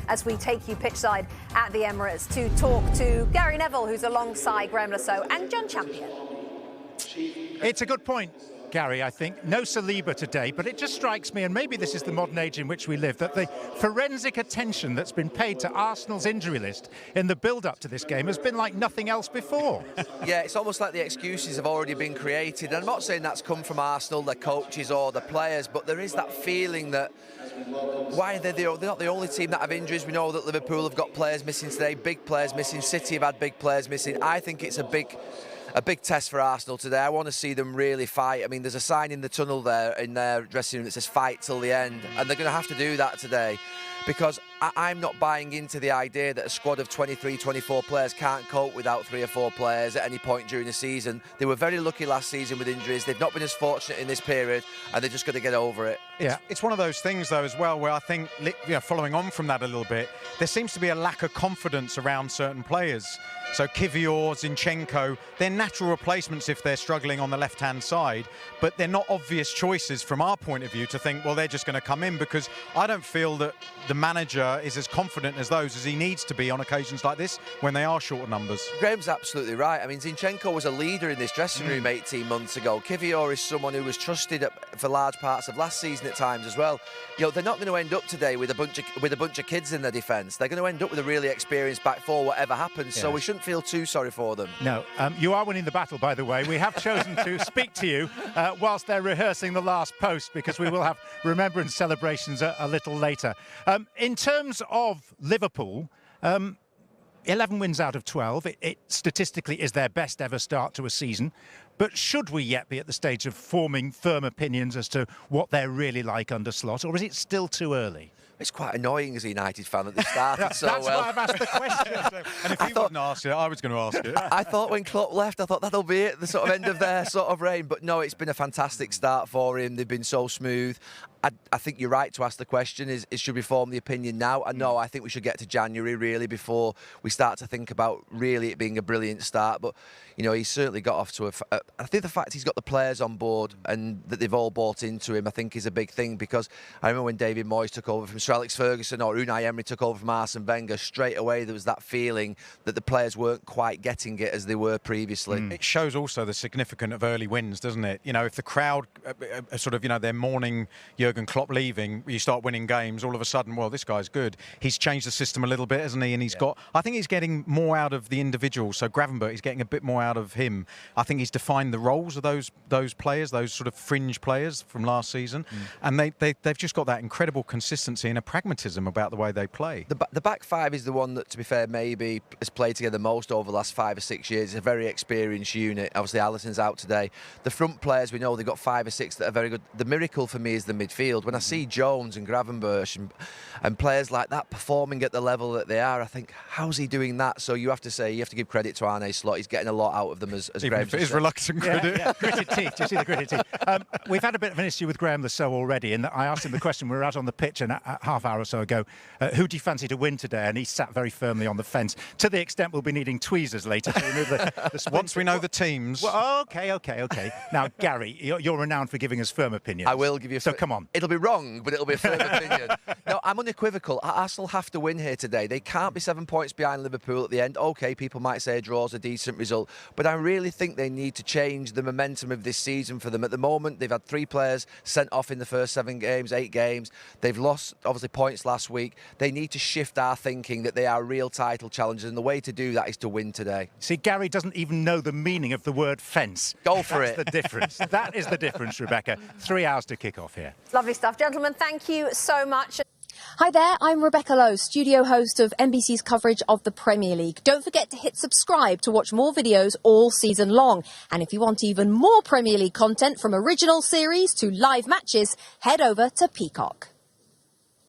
as we take you pitchside at the Emirates to talk to Gary Neville, who's alongside Graeme Saux and John Champion. It's a good point, Gary, I think. No Saliba today, but it just strikes me, and maybe this is the modern age in which we live, that the forensic attention that's been paid to Arsenal's injury list in the build-up to this game has been like nothing else before. Yeah, it's almost like the excuses have already been created. And I'm not saying that's come from Arsenal, their coaches or the players, but there is that feeling that why are they're not the only team that have injuries. We know that Liverpool have got players missing today, big players missing. City have had big players missing. I think it's a big test for Arsenal today. I want to see them really fight. I mean, there's a sign in the tunnel there in their dressing room that says fight till the end, and they're going to have to do that today, because I'm not buying into the idea that a squad of 23, 24 players can't cope without 3 or 4 players at any point during the season. They were very lucky last season with injuries. They've not been as fortunate in this period, and they're just going to get over it. Yeah, it's one of those things, though, as well, where I think, following on from that a little bit, there seems to be a lack of confidence around certain players. So Kivior, Zinchenko, they're natural replacements if they're struggling on the left-hand side, but they're not obvious choices from our point of view to think, well, they're just going to come in, because I don't feel that the manager is as confident as those as he needs to be on occasions like this when they are short of numbers. Graham's absolutely right. I mean, Zinchenko was a leader in this dressing room 18 months ago. Kivior is someone who was trusted for large parts of last season at times as well. You know, they're not going to end up today with a bunch of kids in their defence. They're going to end up with a really experienced back four, whatever happens. Yes. So we shouldn't feel too sorry for them. No, you are winning the battle, by the way. We have chosen to speak to you whilst they're rehearsing the last post, because we will have remembrance celebrations a little later. In terms of Liverpool, 11 wins out of 12. It statistically is their best ever start to a season. But should we yet be at the stage of forming firm opinions as to what they're really like under Slot, or is it still too early? It's quite annoying as a United fan that they started so That's well. why I've asked the question. And if you wouldn't ask it, I was going to ask it. I thought when Klopp left, I thought that'll be it, the sort of end of their sort of reign. But no, it's been a fantastic start for him. They've been so smooth. I think you're right to ask the question, is should we form the opinion now? And no, I think we should get to January, really, before we start to think about really it being a brilliant start. But, you know, he's certainly got off to I think the fact he's got the players on board and that they've all bought into him, I think is a big thing, because I remember when David Moyes took over from Sir Alex Ferguson, or Unai Emery took over from Arsene Wenger, straight away there was that feeling that the players weren't quite getting it as they were previously. It shows also the significance of early wins, doesn't it? You know, if the crowd sort of, they're mourning Jurgen Klopp leaving, you start winning games, all of a sudden, well, this guy's good. He's changed the system a little bit, hasn't he? And he's got, I think he's getting more out of the individual. So Gravenberch, he's getting a bit more out of him. I think he's defined the roles of those players, those sort of fringe players from last season. And they've just got that incredible consistency and a pragmatism about the way they play. The back five is the one that, to be fair, maybe has played together most over the last 5 or 6 years. It's a very experienced unit. Obviously, Alisson's out today. The front players, we know they've got 5 or 6 that are very good. The miracle for me is the midfield. When I see Jones and Gravenberch and players like that performing at the level that they are, I think, how's he doing that? So you have to give credit to Arne Slot. He's getting a lot out of them, as Even Graeme if it is reluctant credit. Yeah. Gritted teeth. Do you see the gritted teeth? We've had a bit of an issue with Graeme Saux already, and I asked him the question. We were out on the pitch a half hour or so ago. Who do you fancy to win today? And he sat very firmly on the fence, to the extent we'll be needing tweezers later to remove the Once we know the teams. Well, okay. Now, Gary, you're renowned for giving us firm opinions. I will give you. So come on. It'll be wrong, but it'll be a firm opinion. No, I'm unequivocal. Arsenal have to win here today. They can't be 7 points behind Liverpool at the end. Okay, people might say a draw's a decent result, but I really think they need to change the momentum of this season for them. At the moment, they've had 3 players sent off in the first 7 games, 8 games. They've lost, obviously, points last week. They need to shift our thinking that they are real title challengers, and the way to do that is to win today. See, Gary doesn't even know the meaning of the word fence. Go for it. That's the difference. That is the difference, Rebecca. 3 hours to kick off here. Lovely stuff. Gentlemen, thank you so much. Hi there, I'm Rebecca Lowe, studio host of NBC's coverage of the Premier League. Don't forget to hit subscribe to watch more videos all season long. And if you want even more Premier League content, from original series to live matches, head over to Peacock.